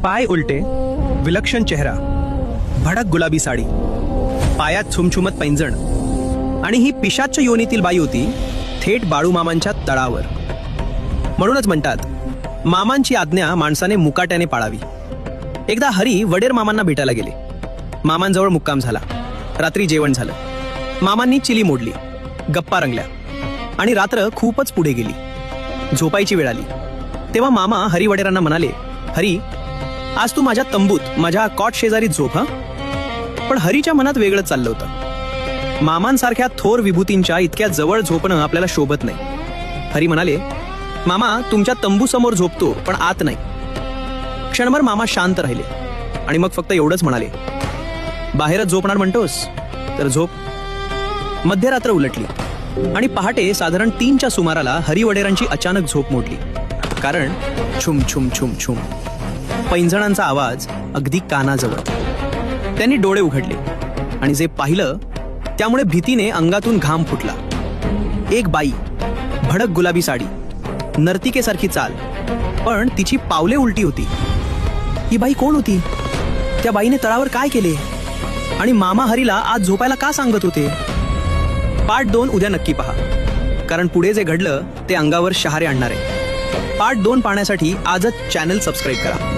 पाय उलटे, विलक्षण चेहरा, भडक गुलाबी साडी, पायात छुमछुमत पैंजण आणि ही पिशाच्च योनीतील बाई होती थेट बाळूमामांच्या तळावर. म्हणूनच म्हणतात मामांची आज्ञा माणसाने मुकाट्याने पाळावी. एकदा हरी वडेर मामांना भेटायला गेले. मामांजवळ मुक्काम झाला. रात्री जेवण झालं. मामांनी चिली मोडली, गप्पा रंगल्या आणि रात्र खूपच पुढे गेली. झोपायची वेळ आली. तेव्हा मामा हरी वडेरांना म्हणाले, हरी, आज तू माझ्या तंबूत माझ्या कॉट शेजारी झोप हं. पण हरीच्या मनात वेगळंच चाललं होतं. मामांसारख्या थोर विभूतींच्या इतक्या जवळ झोपणं आपल्याला शोभत नाही. हरी म्हणाले, मामा, तुमच्या तंबू समोर झोपतो पण आत नाही. क्षणभर मामा शांत राहिले आणि मग फक्त एवढंच म्हणाले, बाहेरच झोपणार म्हणतोस तर झोप. मध्यरात्र उलटली आणि पहाटे साधारण 3च्या सुमाराला हरी वडेरांची अचानक झोप मोडली. कारण छुम छुम छुम छुम पैंजणांचा आवाज अगदी कानाजवळ. त्यांनी डोळे उघडले आणि जे पाहिलं त्यामुळे भीतीने अंगातून घाम फुटला. एक बाई, भडक गुलाबी साडी, नर्तिकेसारखी चाल, पण तिची पावले उलटी होती. ही बाई कोण होती? त्या बाईने तळावर काय केले? आणि मामा हरीला आज झोपायला का सांगत होते? पार्ट 2 उद्या नक्की पहा, कारण पुढे जे घडलं ते अंगावर शहारे आणणार आहे. पार्ट 2 पाहण्यासाठी आजच चॅनल सबस्क्राईब करा.